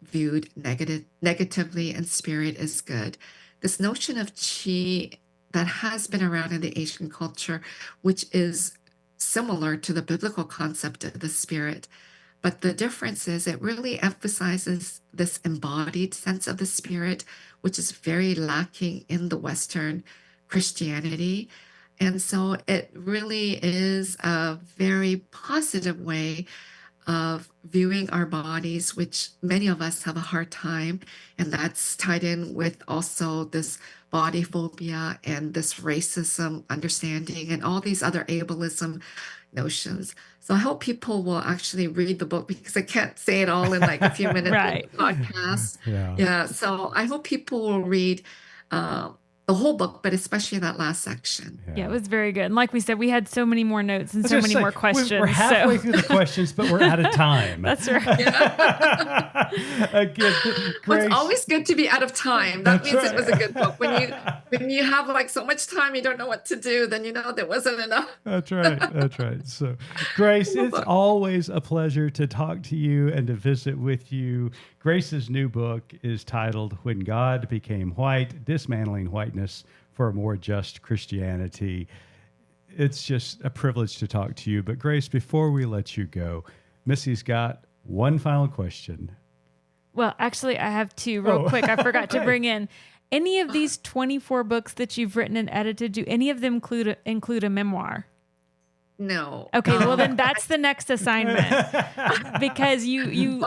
viewed negatively, and spirit is good. This notion of chi that has been around in the Asian culture, which is similar to the biblical concept of the spirit. But the difference is it really emphasizes this embodied sense of the spirit, which is very lacking in the Western Christianity. And so it really is a very positive way of viewing our bodies, which many of us have a hard time. And that's tied in with also this body phobia and this racism understanding and all these other ableism notions. So I hope people will actually read the book because I can't say it all in like a few minutes Right. in the podcast. Yeah. Yeah. So I hope people will read the whole book, but especially that last section. Yeah, it was very good. And like we said, we had so many more notes and so many more questions. We're halfway through the questions, but we're out of time. That's right. Again, Well, it's always good to be out of time. That means it was a good book. When you have like so much time, you don't know what to do, then you know there wasn't enough. That's right. That's right. So, Grace, it's always a pleasure to talk to you and to visit with you. Grace's new book is titled When God Became White, Dismantling Whiteness for a More Just Christianity. It's just a privilege to talk to you. But Grace, before we let you go, Missy's got one final question. Well, actually, I have two real quick. I forgot to bring in any of these 24 books that you've written and edited. Do any of them include a memoir? No. Okay, well then that's the next assignment because you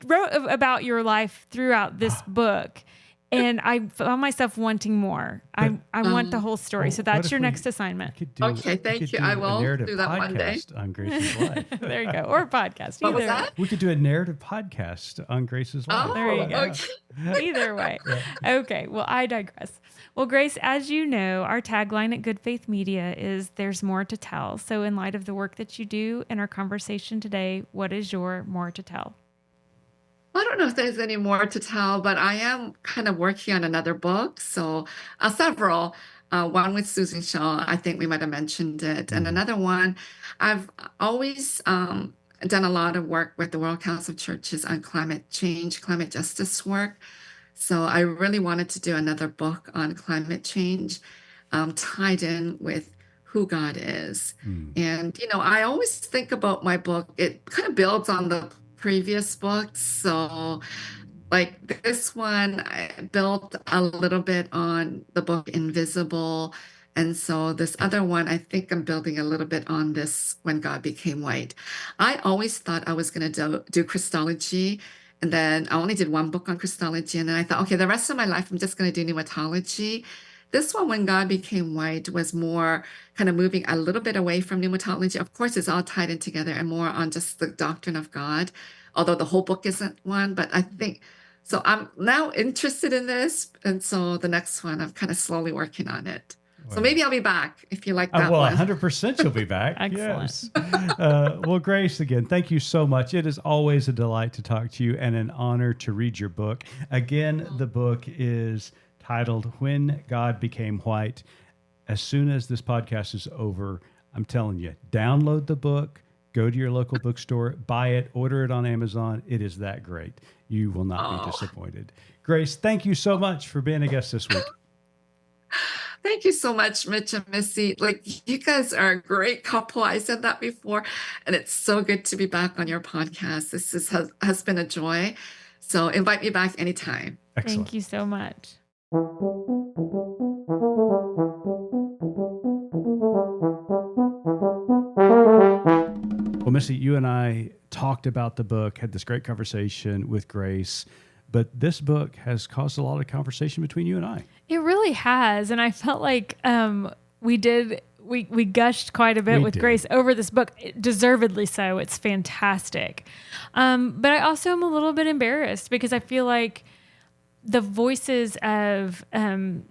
wrote about your life throughout this book, and I found myself wanting more. I want the whole story, so that's your next assignment. Okay, thank you. I will do that one day on Grace's life. There you go, or a podcast. What was that? We could do a narrative podcast on Grace's life. Oh, there you go. Okay. Either way. Okay, well, I digress. Well, Grace, as you know, our tagline at Good Faith Media is "There's more to tell." So in light of the work that you do and our conversation today, what is your more to tell? I don't know if there's any more to tell, but I am kind of working on another book. So several, one with Susan Shaw, I think we might have mentioned it. And another one, I've always done a lot of work with the World Council of Churches on climate change, climate justice work. So I really wanted to do another book on climate change, tied in with who God is. And, I always think about my book, it kind of builds on the previous books. So like this one, I built a little bit on the book Invisible. And so this other one, I think I'm building a little bit on this When God Became White. I always thought I was going to do Christology. And then I only did one book on Christology. And then I thought, okay, the rest of my life, I'm just going to do pneumatology. This one, When God Became White, was more kind of moving a little bit away from pneumatology. Of course, it's all tied in together and more on just the doctrine of God, although the whole book isn't one. But I think, so I'm now interested in this. And so the next one, I'm kind of slowly working on it. So maybe I'll be back if you like that well, one. 100% you'll be back. Excellent. Yes. Well, Grace, again, thank you so much. It is always a delight to talk to you and an honor to read your book. Again, the book is titled When God Became White. As soon as this podcast is over, I'm telling you, download the book, go to your local bookstore, buy it, order it on Amazon. It is that great. You will not be disappointed. Grace, thank you so much for being a guest this week. Thank you so much, Mitch and Missy. Like, you guys are a great couple. I said that before, and it's so good to be back on your podcast. This has been a joy. So invite me back anytime. Excellent. Thank you so much. Well, Missy, you and I talked about the book, had this great conversation with Grace, but this book has caused a lot of conversation between you and I. It really has. And I felt like we gushed quite a bit with Grace over this book, deservedly so. It's fantastic. But I also am a little bit embarrassed because I feel like the voices of from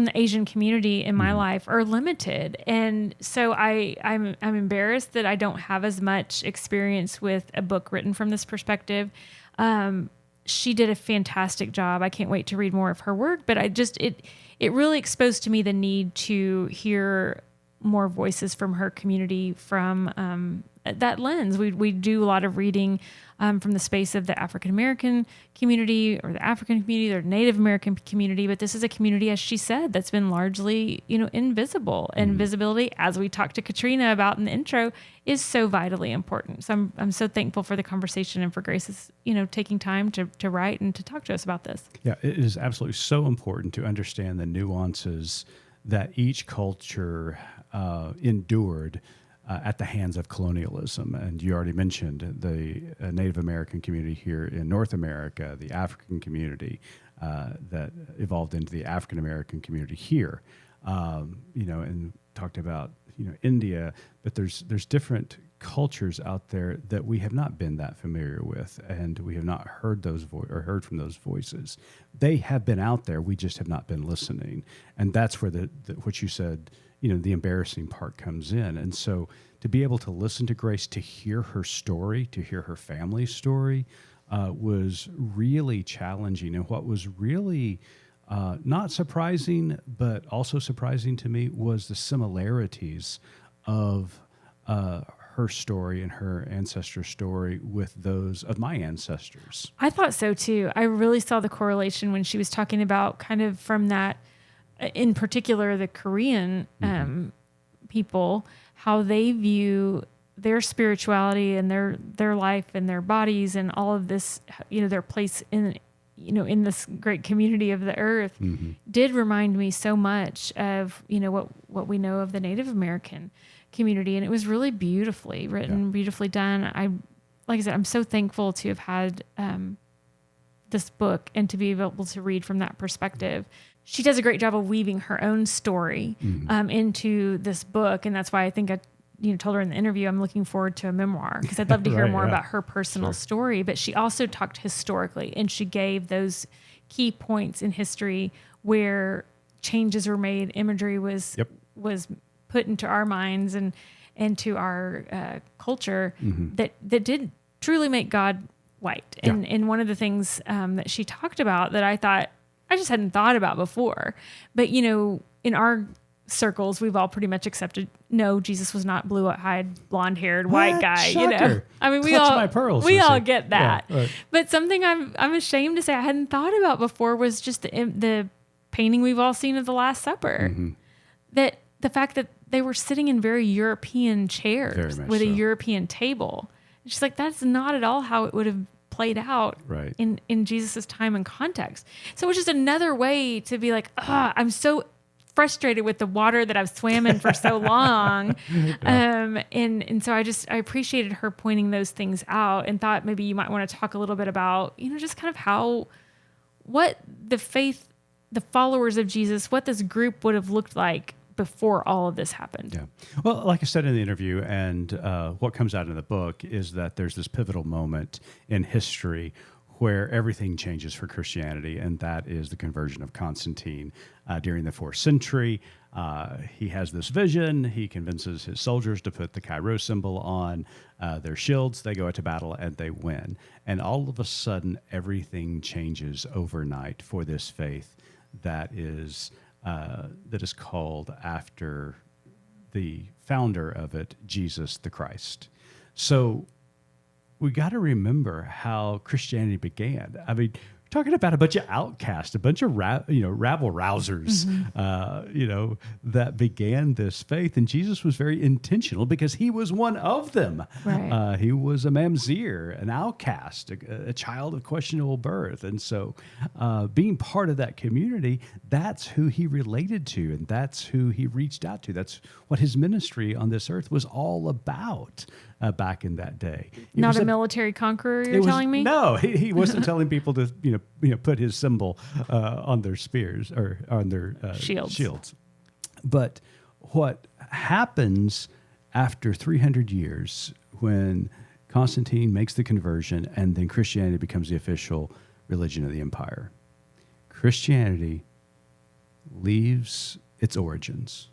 the Asian community in my life are limited. And so I'm embarrassed that I don't have as much experience with a book written from this perspective. She did a fantastic job. I can't wait to read more of her work, but it really exposed to me the need to hear more voices from her community from that lens. We do a lot of reading from the space of the African American community or the African community or Native American community, but this is a community, as she said, that's been largely, invisible. And visibility, as we talked to Katrina about in the intro, is so vitally important. So I'm so thankful for the conversation and for Grace's, taking time to write and to talk to us about this. Yeah, it is absolutely so important to understand the nuances that each culture endured at the hands of colonialism. And you already mentioned the Native American community here in North America, the African community that evolved into the African American community here, and talked about, India, but there's different cultures out there that we have not been that familiar with, and we have not heard heard from those voices. They have been out there. We just have not been listening. And that's where what you said, the embarrassing part comes in. And so to be able to listen to Grace, to hear her story, to hear her family's story, was really challenging. And what was really not surprising, but also surprising to me, was the similarities of her story and her ancestor story with those of my ancestors. I thought so too. I really saw the correlation when she was talking about kind of from that, in particular, the Korean people, how they view their spirituality and their life and their bodies and all of this, their place in this great community of the earth, did remind me so much of, what we know of the Native American community. And it was really beautifully written, beautifully done. Like I said, I'm so thankful to have had this book and to be able to read from that perspective. She does a great job of weaving her own story into this book. And that's why I think I told her in the interview, I'm looking forward to a memoir, because I'd love to hear more about her personal story. But she also talked historically, and she gave those key points in history where changes were made, imagery was put into our minds and into our culture that did truly make God white. And one of the things that she talked about that I thought I just hadn't thought about before, but in our circles, we've all pretty much accepted, no, Jesus was not blue-eyed, blonde-haired white guy. Shocker. I mean, we all get that. Yeah, right. But something I'm ashamed to say I hadn't thought about before was just the painting we've all seen of the Last Supper. That the fact that they were sitting in very European chairs with a European table. It's just like, that's not at all how it would have played out in Jesus's time and context. So it's just another way to be like, I'm so frustrated with the water that I've swam in for so long. And so I appreciated her pointing those things out, and thought maybe you might want to talk a little bit about, just kind of what the followers of Jesus, what this group would have looked like before all of this happened. Yeah. Well, like I said in the interview, and what comes out in the book is that there's this pivotal moment in history where everything changes for Christianity, and that is the conversion of Constantine during the 4th century. He has this vision. He convinces his soldiers to put the Chi symbol on their shields. They go out to battle, and they win. And all of a sudden, everything changes overnight for this faith that is called after the founder of it, Jesus the Christ. So we got to remember how Christianity began. I mean, we're talking about a bunch of outcasts, a bunch of rabble rousers, that began this faith. And Jesus was very intentional because he was one of them. Right. He was a mamzer, an outcast, a child of questionable birth. And so being part of that community, that's who he related to, and that's who he reached out to. That's what his ministry on this earth was all about. Back in that day, not a military conqueror. You're telling me? No, he wasn't telling people to put his symbol on their spears or on their shields. But what happens after 300 years when Constantine makes the conversion and then Christianity becomes the official religion of the empire? Christianity leaves its origins,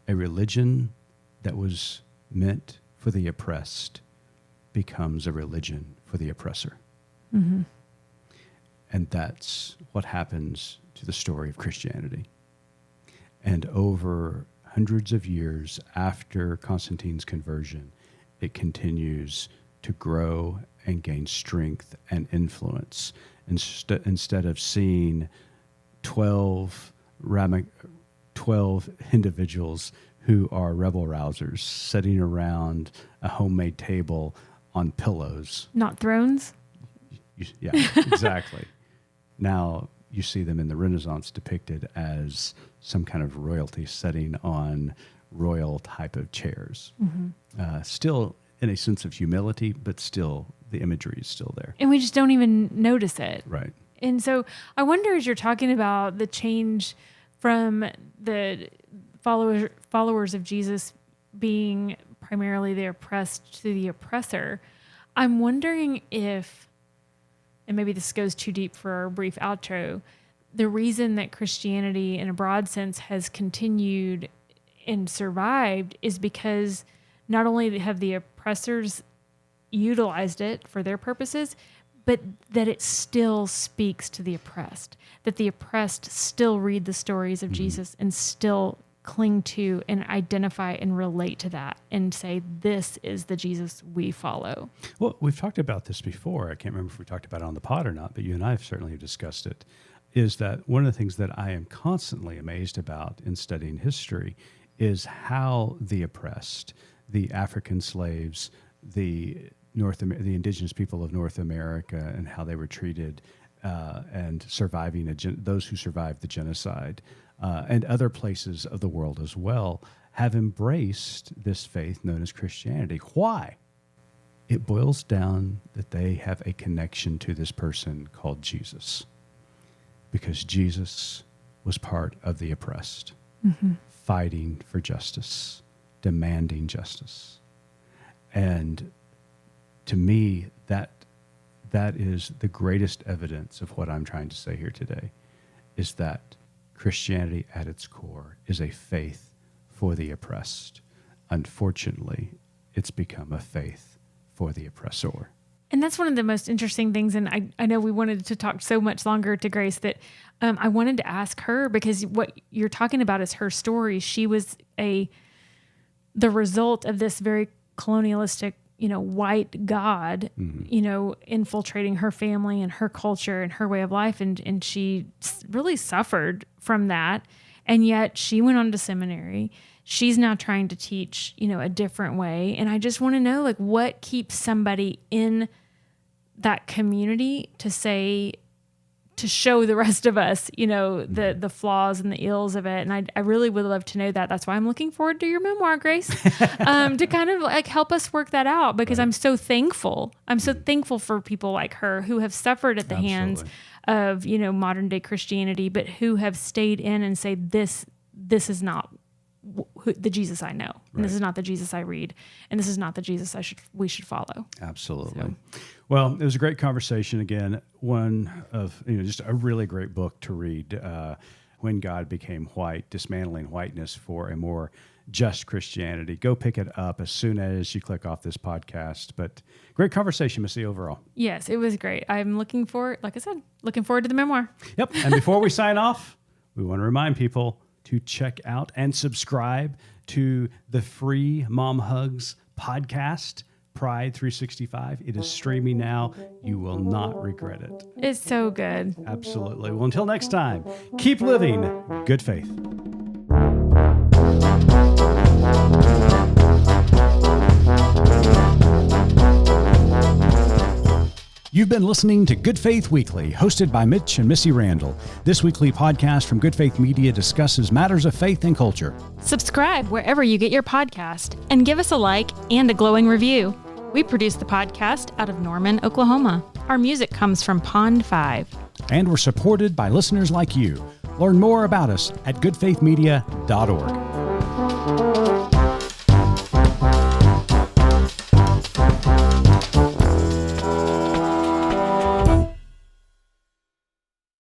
a religion that was meant for the oppressed becomes a religion for the oppressor. And that's what happens to the story of Christianity. And over hundreds of years after Constantine's conversion, it continues to grow and gain strength and influence. Instead of seeing 12 individuals who are rebel rousers sitting around a homemade table on pillows. Not thrones? Yeah, exactly. Now you see them in the Renaissance depicted as some kind of royalty sitting on royal type of chairs. Still in a sense of humility, but still the imagery is still there. And we just don't even notice it. Right. And so I wonder, as you're talking about the change from the followers of Jesus being primarily the oppressed to the oppressor, I'm wondering if, and maybe this goes too deep for our brief outro, the reason that Christianity in a broad sense has continued and survived is because not only have the oppressors utilized it for their purposes, but that it still speaks to the oppressed, that the oppressed still read the stories of Jesus and still cling to and identify and relate to that and say, this is the Jesus we follow. Well, we've talked about this before. I can't remember if we talked about it on the pod or not, but you and I have certainly discussed it, is that one of the things that I am constantly amazed about in studying history is how the oppressed, the African slaves, the indigenous people of North America, and how they were treated and surviving those who survived the genocide and other places of the world as well, have embraced this faith known as Christianity. Why? It boils down that they have a connection to this person called Jesus, because Jesus was part of the oppressed, fighting for justice, demanding justice. And to me, that is the greatest evidence of what I'm trying to say here today, is that Christianity at its core is a faith for the oppressed. Unfortunately, it's become a faith for the oppressor. And that's one of the most interesting things. And I know we wanted to talk so much longer to Grace that I wanted to ask her, because what you're talking about is her story. She was the result of this very colonialistic, white God, infiltrating her family and her culture and her way of life. And she really suffered from that. And yet she went on to seminary. She's now trying to teach, a different way. And I just want to know, what keeps somebody in that community to show the rest of us, the flaws and the ills of it. And I really would love to know that. That's why I'm looking forward to your memoir, Grace, to kind of help us work that out, because I'm so thankful. I'm so thankful for people like her who have suffered at the hands of, modern day Christianity, but who have stayed in and say, this is not the Jesus I know. And this is not the Jesus I read. And this is not the Jesus we should follow. Absolutely. So. Well, it was a great conversation. Again, one of, just a really great book to read, When God Became White, Dismantling Whiteness for a More Just Christianity. Go pick it up as soon as you click off this podcast. But great conversation, Missy, overall. Yes, it was great. I'm looking forward to the memoir. Yep. And before we sign off, we want to remind people to check out and subscribe to the free Mom Hugs podcast, Pride 365. It is streaming now. You will not regret it. It's so good. Absolutely. Well, until next time, keep living good faith. You've been listening to Good Faith Weekly, hosted by Mitch and Missy Randall. This weekly podcast from Good Faith Media discusses matters of faith and culture. Subscribe wherever you get your podcast and give us a like and a glowing review. We produce the podcast out of Norman, Oklahoma. Our music comes from Pond 5. And we're supported by listeners like you. Learn more about us at goodfaithmedia.org.